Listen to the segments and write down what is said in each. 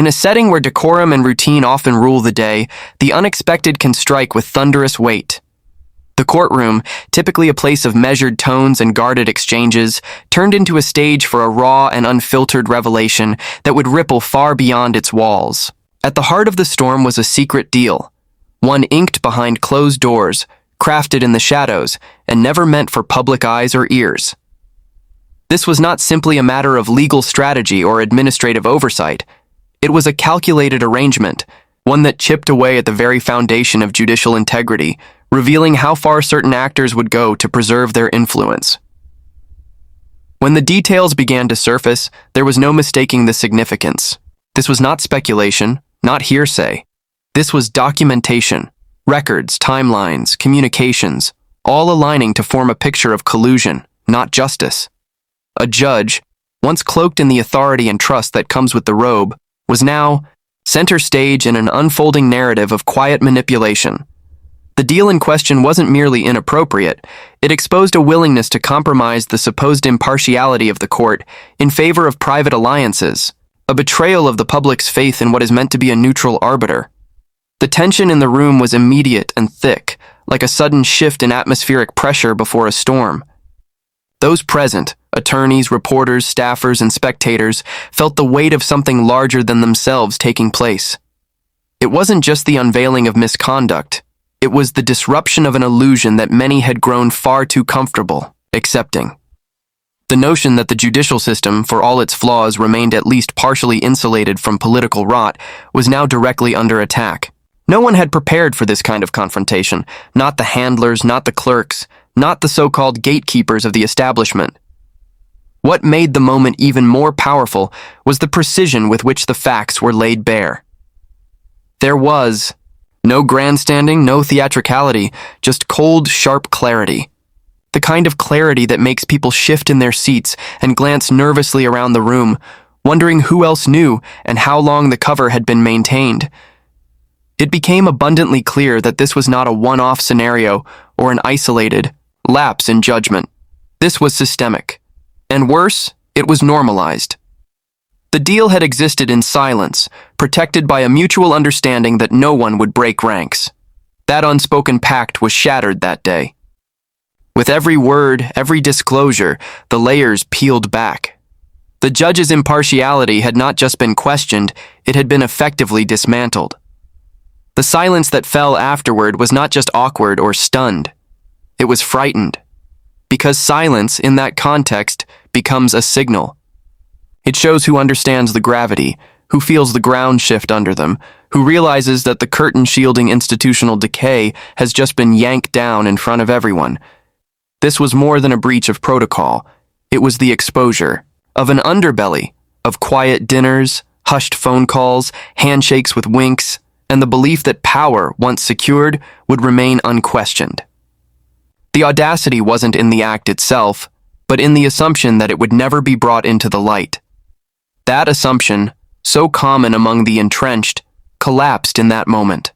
In a setting where decorum and routine often rule the day, the unexpected can strike with thunderous weight. The courtroom, typically a place of measured tones and guarded exchanges, turned into a stage for a raw and unfiltered revelation that would ripple far beyond its walls. At the heart of the storm was a secret deal, one inked behind closed doors, crafted in the shadows, and never meant for public eyes or ears. This was not simply a matter of legal strategy or administrative oversight. It was a calculated arrangement, one that chipped away at the very foundation of judicial integrity, revealing how far certain actors would go to preserve their influence. When the details began to surface, there was no mistaking the significance. This was not speculation, not hearsay. This was documentation, records, timelines, communications, all aligning to form a picture of collusion, not justice. A judge, once cloaked in the authority and trust that comes with the robe, was now center stage in an unfolding narrative of quiet manipulation. The deal in question wasn't merely inappropriate, it exposed a willingness to compromise the supposed impartiality of the court in favor of private alliances, a betrayal of the public's faith in what is meant to be a neutral arbiter. The tension in the room was immediate and thick, like a sudden shift in atmospheric pressure before a storm. Those present, attorneys, reporters, staffers, and spectators, felt the weight of something larger than themselves taking place. It wasn't just the unveiling of misconduct. It was the disruption of an illusion that many had grown far too comfortable accepting. The notion that the judicial system, for all its flaws, remained at least partially insulated from political rot was now directly under attack. No one had prepared for this kind of confrontation, not the handlers, not the clerks, not the so-called gatekeepers of the establishment. What made the moment even more powerful was the precision with which the facts were laid bare. There was no grandstanding, no theatricality, just cold, sharp clarity. The kind of clarity that makes people shift in their seats and glance nervously around the room, wondering who else knew and how long the cover had been maintained. It became abundantly clear that this was not a one-off scenario or an isolated lapse in judgment. This was systemic. And worse, it was normalized. The deal had existed in silence, protected by a mutual understanding that no one would break ranks. That unspoken pact was shattered that day. With every word, every disclosure, the layers peeled back. The judge's impartiality had not just been questioned, it had been effectively dismantled. The silence that fell afterward was not just awkward or stunned. It was frightened. Because silence, in that context, becomes a signal. It shows who understands the gravity, who feels the ground shift under them, who realizes that the curtain shielding institutional decay has just been yanked down in front of everyone. This was more than a breach of protocol. It was the exposure of an underbelly, of quiet dinners, hushed phone calls, handshakes with winks, and the belief that power, once secured, would remain unquestioned. The audacity wasn't in the act itself, but in the assumption that it would never be brought into the light. That assumption, so common among the entrenched, collapsed in that moment.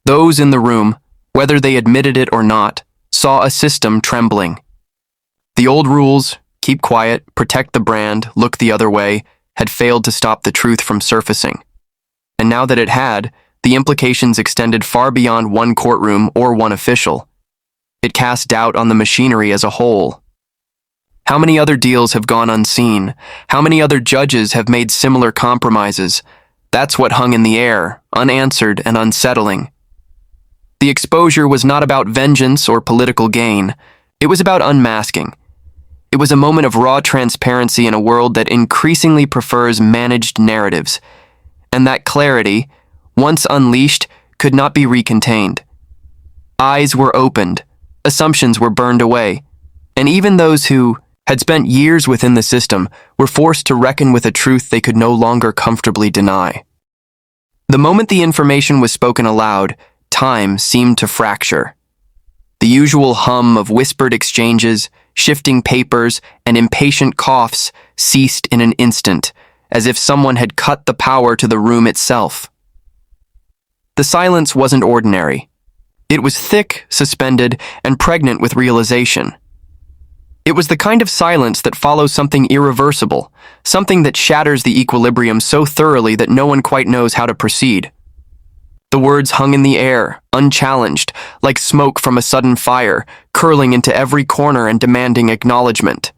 Those in the room, whether they admitted it or not, saw a system trembling. The old rules, keep quiet, protect the brand, look the other way, had failed to stop the truth from surfacing. And now that it had, the implications extended far beyond one courtroom or one official. It cast doubt on the machinery as a whole. How many other deals have gone unseen? How many other judges have made similar compromises? That's what hung in the air, unanswered and unsettling. The exposure was not about vengeance or political gain. It was about unmasking. It was a moment of raw transparency in a world that increasingly prefers managed narratives. And that clarity, once unleashed, could not be recontained. Eyes were opened, assumptions were burned away, and even those who had spent years within the system were forced to reckon with a truth they could no longer comfortably deny. The moment the information was spoken aloud, time seemed to fracture. The usual hum of whispered exchanges, shifting papers, and impatient coughs ceased in an instant, as if someone had cut the power to the room itself. The silence wasn't ordinary. It was thick, suspended, and pregnant with realization. It was the kind of silence that follows something irreversible, something that shatters the equilibrium so thoroughly that no one quite knows how to proceed. The words hung in the air, unchallenged, like smoke from a sudden fire, curling into every corner and demanding acknowledgement.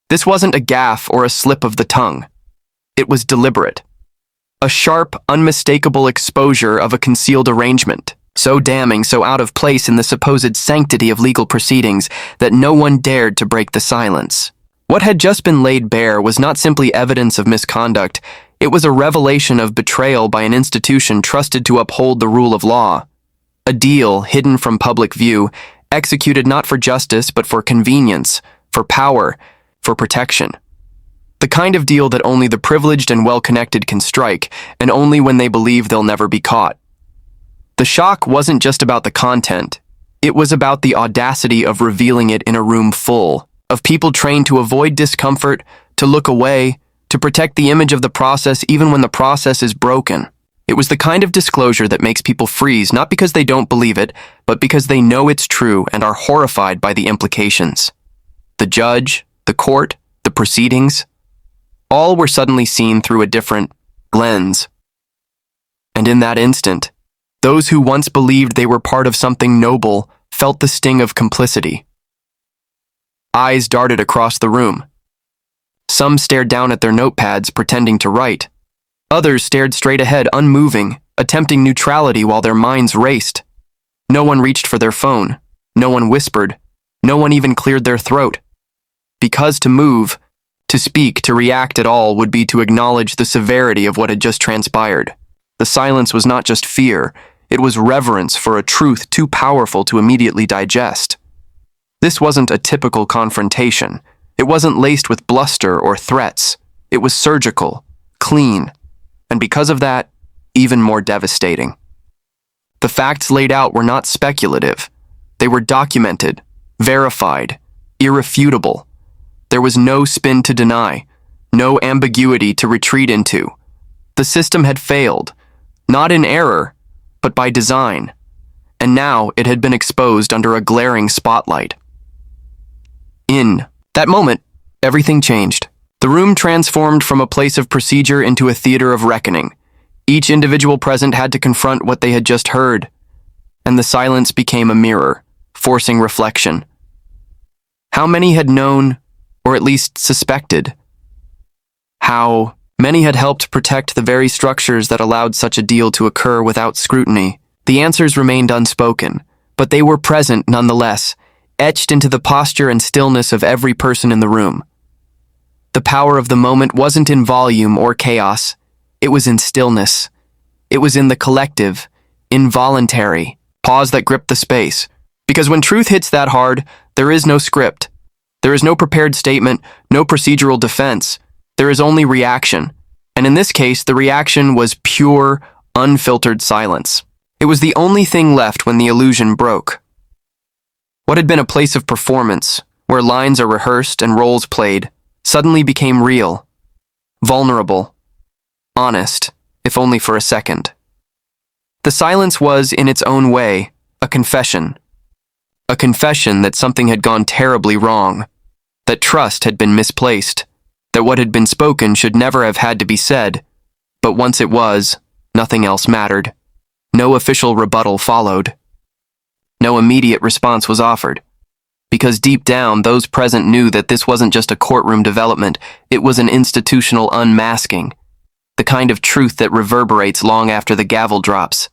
This wasn't a gaffe or a slip of the tongue. It was deliberate. A sharp, unmistakable exposure of a concealed arrangement, so damning, so out of place in the supposed sanctity of legal proceedings that no one dared to break the silence. What had just been laid bare was not simply evidence of misconduct, it was a revelation of betrayal by an institution trusted to uphold the rule of law. A deal hidden from public view, executed not for justice but for convenience, for power, for protection. The kind of deal that only the privileged and well-connected can strike, and only when they believe they'll never be caught. The shock wasn't just about the content. It was about the audacity of revealing it in a room full of people trained to avoid discomfort, to look away, to protect the image of the process even when the process is broken. It was the kind of disclosure that makes people freeze, not because they don't believe it, but because they know it's true and are horrified by the implications. The judge, the court, the proceedings, all were suddenly seen through a different lens. And in that instant, those who once believed they were part of something noble felt the sting of complicity. Eyes darted across the room. Some stared down at their notepads, pretending to write. Others stared straight ahead, unmoving, attempting neutrality while their minds raced. No one reached for their phone. No one whispered. No one even cleared their throat. Because to move, to speak, to react at all would be to acknowledge the severity of what had just transpired. The silence was not just fear, it was reverence for a truth too powerful to immediately digest. This wasn't a typical confrontation. It wasn't laced with bluster or threats. It was surgical, clean, and because of that, even more devastating. The facts laid out were not speculative. They were documented, verified, irrefutable. There was no spin to deny, no ambiguity to retreat into. The system had failed, not in error, but by design, and now it had been exposed under a glaring spotlight. In that moment, everything changed. The room transformed from a place of procedure into a theater of reckoning. Each individual present had to confront what they had just heard, and the silence became a mirror, forcing reflection. How many had known, or at least suspected? How many had helped protect the very structures that allowed such a deal to occur without scrutiny? The answers remained unspoken, but they were present nonetheless, etched into the posture and stillness of every person in the room. The power of the moment wasn't in volume or chaos. It was in stillness. It was in the collective, involuntary pause that gripped the space. Because when truth hits that hard, there is no script. There is no prepared statement, no procedural defense. There is only reaction. And in this case, the reaction was pure, unfiltered silence. It was the only thing left when the illusion broke. What had been a place of performance, where lines are rehearsed and roles played, suddenly became real, vulnerable, honest, if only for a second. The silence was, in its own way, a confession. A confession that something had gone terribly wrong, that trust had been misplaced, that what had been spoken should never have had to be said, but once it was, nothing else mattered. No official rebuttal followed. No immediate response was offered, because deep down those present knew that this wasn't just a courtroom development, it was an institutional unmasking, the kind of truth that reverberates long after the gavel drops.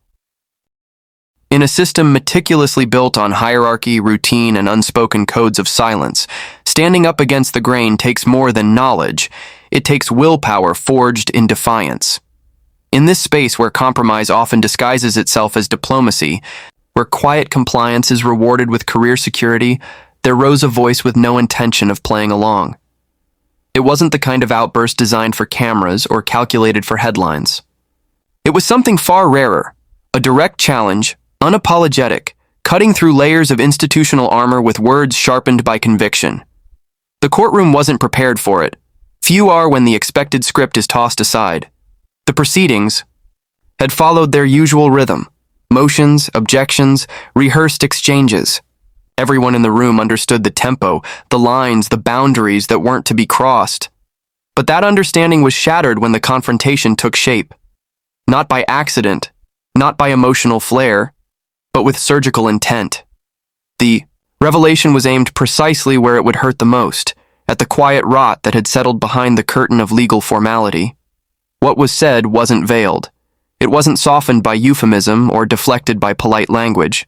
In a system meticulously built on hierarchy, routine, and unspoken codes of silence, standing up against the grain takes more than knowledge. It takes willpower forged in defiance. In this space where compromise often disguises itself as diplomacy, where quiet compliance is rewarded with career security, there rose a voice with no intention of playing along. It wasn't the kind of outburst designed for cameras or calculated for headlines. It was something far rarer, a direct challenge, unapologetic, cutting through layers of institutional armor with words sharpened by conviction. The courtroom wasn't prepared for it. Few are when the expected script is tossed aside. The proceedings had followed their usual rhythm: motions, objections, rehearsed exchanges. Everyone in the room understood the tempo, the lines, the boundaries that weren't to be crossed. But that understanding was shattered when the confrontation took shape. Not by accident, not by emotional flair, but with surgical intent. The revelation was aimed precisely where it would hurt the most, at the quiet rot that had settled behind the curtain of legal formality. What was said wasn't veiled. It wasn't softened by euphemism or deflected by polite language.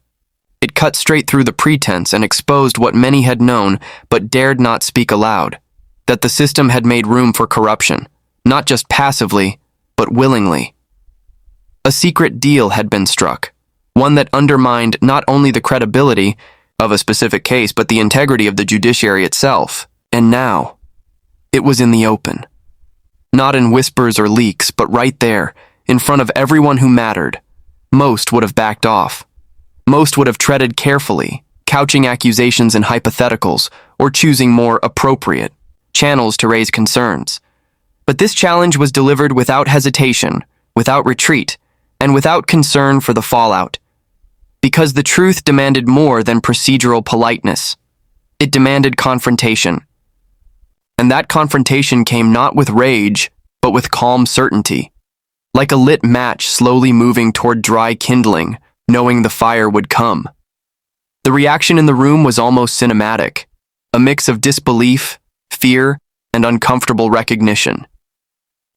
It cut straight through the pretense and exposed what many had known but dared not speak aloud, that the system had made room for corruption, not just passively, but willingly. A secret deal had been struck, one that undermined not only the credibility of a specific case, but the integrity of the judiciary itself. And now, it was in the open. Not in whispers or leaks, but right there, in front of everyone who mattered. Most would have backed off. Most would have treaded carefully, couching accusations in hypotheticals, or choosing more appropriate channels to raise concerns. But this challenge was delivered without hesitation, without retreat, and without concern for the fallout. Because the truth demanded more than procedural politeness. It demanded confrontation. And that confrontation came not with rage, but with calm certainty. Like a lit match slowly moving toward dry kindling, knowing the fire would come. The reaction in the room was almost cinematic, a mix of disbelief, fear, and uncomfortable recognition.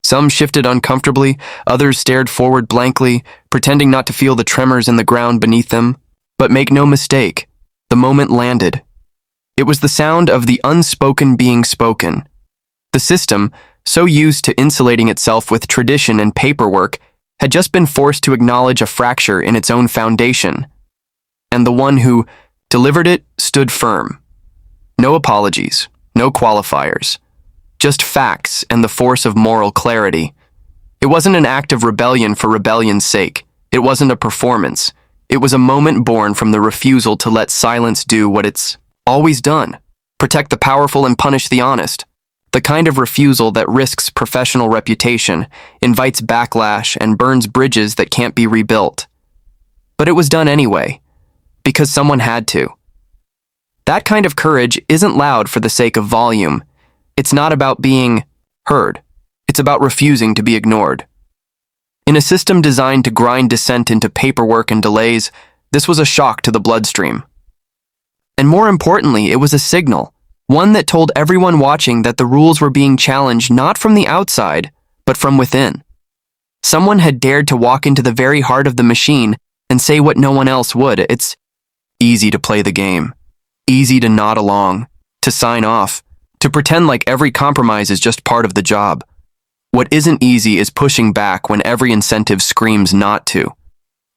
Some shifted uncomfortably, others stared forward blankly, pretending not to feel the tremors in the ground beneath them. But make no mistake, the moment landed. It was the sound of the unspoken being spoken. The system, so used to insulating itself with tradition and paperwork, had just been forced to acknowledge a fracture in its own foundation. And the one who delivered it stood firm. No apologies, no qualifiers. Just facts and the force of moral clarity. It wasn't an act of rebellion for rebellion's sake. It wasn't a performance. It was a moment born from the refusal to let silence do what it's always done. Protect the powerful and punish the honest. The kind of refusal that risks professional reputation, invites backlash, and burns bridges that can't be rebuilt. But it was done anyway, because someone had to. That kind of courage isn't loud for the sake of volume. It's not about being heard. It's about refusing to be ignored. In a system designed to grind dissent into paperwork and delays, this was a shock to the bloodstream. And more importantly, it was a signal, one that told everyone watching that the rules were being challenged not from the outside, but from within. Someone had dared to walk into the very heart of the machine and say what no one else would. It's easy to play the game, easy to nod along, to sign off, to pretend like every compromise is just part of the job. What isn't easy is pushing back when every incentive screams not to.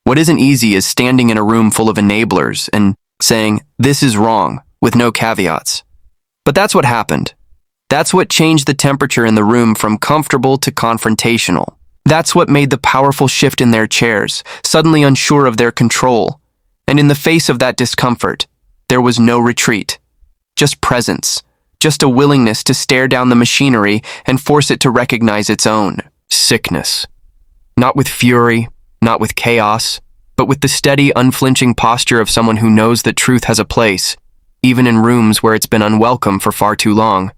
What isn't easy is standing in a room full of enablers and saying, "This is wrong," with no caveats. But that's what happened. That's what changed the temperature in the room from comfortable to confrontational. That's what made the powerful shift in their chairs, suddenly unsure of their control. And in the face of that discomfort, there was no retreat. Just presence. Just a willingness to stare down the machinery and force it to recognize its own sickness. Not with fury, not with chaos, but with the steady, unflinching posture of someone who knows that truth has a place, even in rooms where it's been unwelcome for far too long.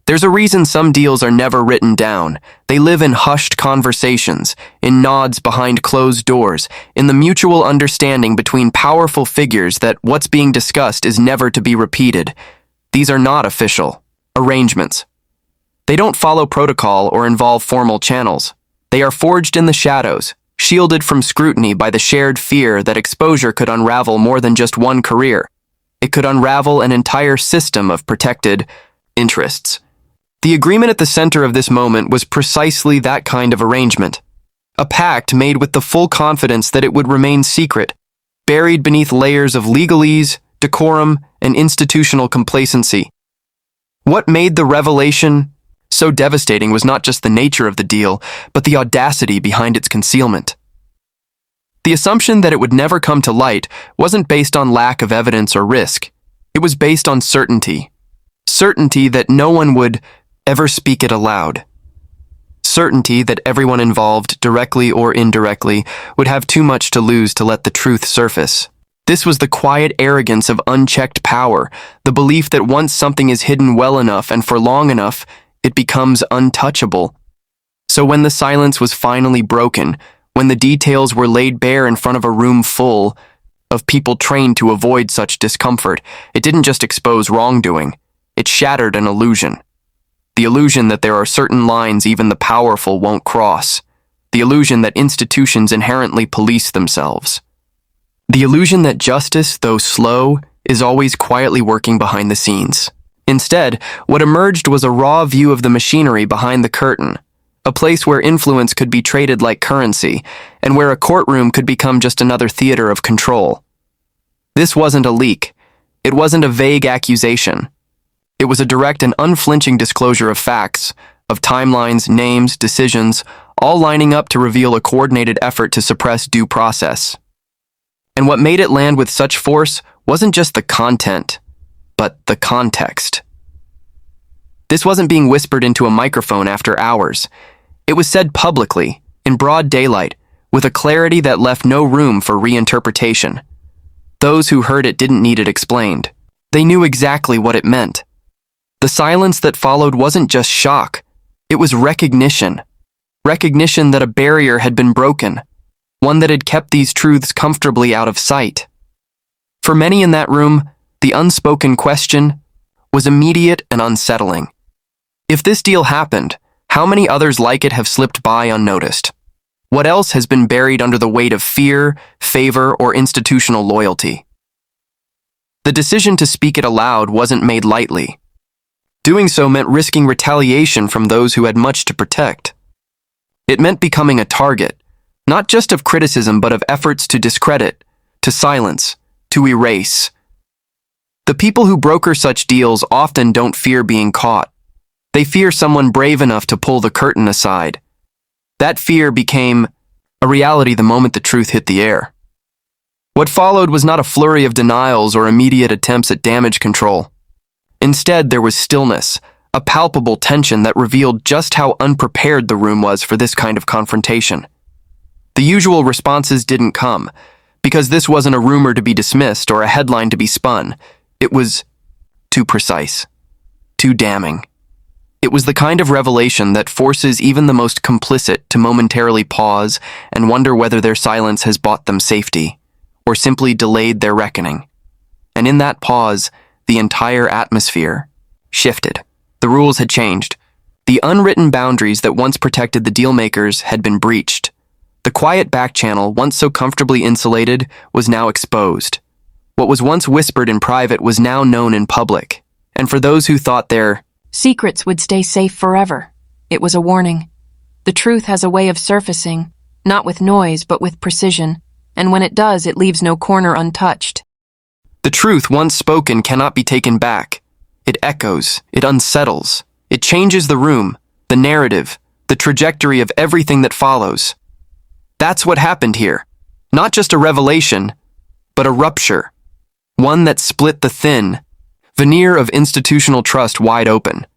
There's a reason some deals are never written down. They live in hushed conversations, in nods behind closed doors, in the mutual understanding between powerful figures that what's being discussed is never to be repeated. These are not official arrangements. They don't follow protocol or involve formal channels. They are forged in the shadows, shielded from scrutiny by the shared fear that exposure could unravel more than just one career. It could unravel an entire system of protected interests. The agreement at the center of this moment was precisely that kind of arrangement. A pact made with the full confidence that it would remain secret, buried beneath layers of legalese, decorum, and institutional complacency. What made the revelation so devastating was not just the nature of the deal, but the audacity behind its concealment. The assumption that it would never come to light wasn't based on lack of evidence or risk. It was based on certainty. Certainty that no one would ever speak it aloud. Certainty that everyone involved, directly or indirectly, would have too much to lose to let the truth surface. This was the quiet arrogance of unchecked power, the belief that once something is hidden well enough and for long enough, it becomes untouchable. So when the silence was finally broken, when the details were laid bare in front of a room full of people trained to avoid such discomfort, it didn't just expose wrongdoing, it shattered an illusion. The illusion that there are certain lines even the powerful won't cross. The illusion that institutions inherently police themselves. The illusion that justice, though slow, is always quietly working behind the scenes. Instead, what emerged was a raw view of the machinery behind the curtain, a place where influence could be traded like currency, and where a courtroom could become just another theater of control. This wasn't a leak. It wasn't a vague accusation. It was a direct and unflinching disclosure of facts, of timelines, names, decisions, all lining up to reveal a coordinated effort to suppress due process. And what made it land with such force wasn't just the content, but the context. This wasn't being whispered into a microphone after hours. It was said publicly, in broad daylight, with a clarity that left no room for reinterpretation. Those who heard it didn't need it explained. They knew exactly what it meant. The silence that followed wasn't just shock. It was recognition. Recognition that a barrier had been broken, one that had kept these truths comfortably out of sight. For many in that room, the unspoken question was immediate and unsettling. If this deal happened, how many others like it have slipped by unnoticed? What else has been buried under the weight of fear, favor, or institutional loyalty? The decision to speak it aloud wasn't made lightly. Doing so meant risking retaliation from those who had much to protect. It meant becoming a target, not just of criticism but of efforts to discredit, to silence, to erase. The people who broker such deals often don't fear being caught. They fear someone brave enough to pull the curtain aside. That fear became a reality the moment the truth hit the air. What followed was not a flurry of denials or immediate attempts at damage control. Instead, there was stillness, a palpable tension that revealed just how unprepared the room was for this kind of confrontation. The usual responses didn't come, because this wasn't a rumor to be dismissed or a headline to be spun. It was too precise, too damning. It was the kind of revelation that forces even the most complicit to momentarily pause and wonder whether their silence has bought them safety, or simply delayed their reckoning. And in that pause, the entire atmosphere shifted. The rules had changed. The unwritten boundaries that once protected the dealmakers had been breached. The quiet back channel, once so comfortably insulated, was now exposed. What was once whispered in private was now known in public. And for those who thought their secrets would stay safe forever, it was a warning. The truth has a way of surfacing, not with noise but with precision, and when it does, it leaves no corner untouched. The truth once spoken cannot be taken back. It echoes, it unsettles, it changes the room, the narrative, the trajectory of everything that follows. That's what happened here. Not just a revelation, but a rupture. One that split the thin veneer of institutional trust wide open.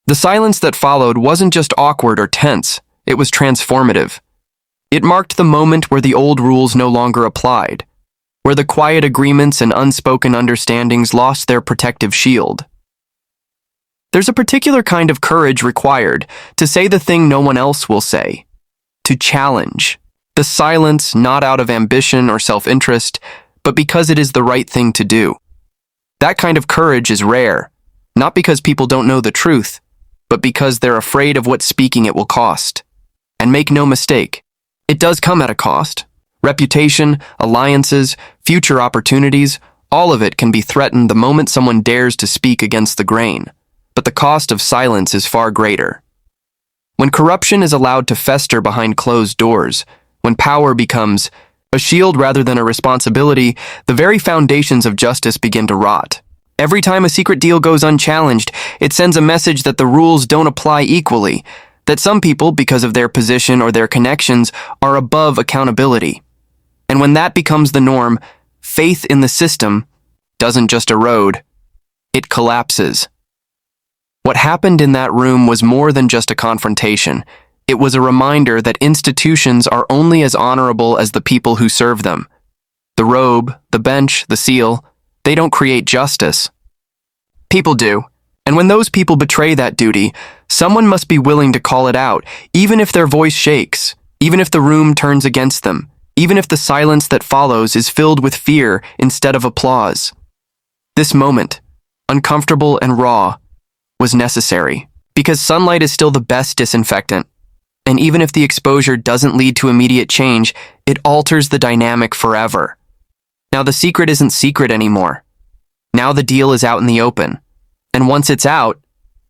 The silence that followed wasn't just awkward or tense, it was transformative. It marked the moment where the old rules no longer applied, where the quiet agreements and unspoken understandings lost their protective shield. There's a particular kind of courage required to say the thing no one else will say, to challenge the silence not out of ambition or self-interest, but because it is the right thing to do. That kind of courage is rare, not because people don't know the truth, but because they're afraid of what speaking it will cost. And make no mistake, it does come at a cost. Reputation, alliances, future opportunities, all of it can be threatened the moment someone dares to speak against the grain. But the cost of silence is far greater. When corruption is allowed to fester behind closed doors, when power becomes a shield rather than a responsibility, the very foundations of justice begin to rot. Every time a secret deal goes unchallenged, it sends a message that the rules don't apply equally, that some people, because of their position or their connections, are above accountability. And when that becomes the norm, faith in the system doesn't just erode, it collapses. What happened in that room was more than just a confrontation. It was a reminder that institutions are only as honorable as the people who serve them. The The robe, the bench, the seal, they don't create justice. People do. And when those people betray that duty, someone must be willing to call it out, even if their voice shakes, even if the room turns against them, even if the silence that follows is filled with fear instead of applause. This moment, uncomfortable and raw, was necessary, because sunlight is still the best disinfectant. And even if the exposure doesn't lead to immediate change, it alters the dynamic forever. Now the secret isn't secret anymore. Now the deal is out in the open. And once it's out,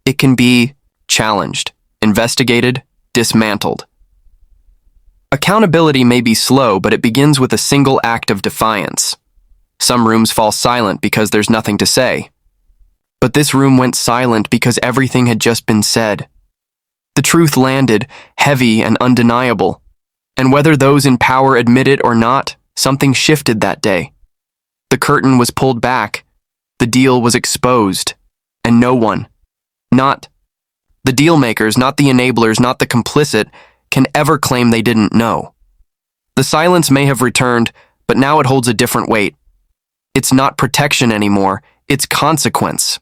it can be challenged, investigated, dismantled. Accountability may be slow, but it begins with a single act of defiance. Some rooms fall silent because there's nothing to say. But this room went silent because everything had just been said. The truth landed, heavy and undeniable. And whether those in power admit it or not, something shifted that day. The curtain was pulled back. The deal was exposed. And no one, not the deal makers, not the enablers, not the complicit, can ever claim they didn't know. The silence may have returned, but now it holds a different weight. It's not protection anymore, it's consequence.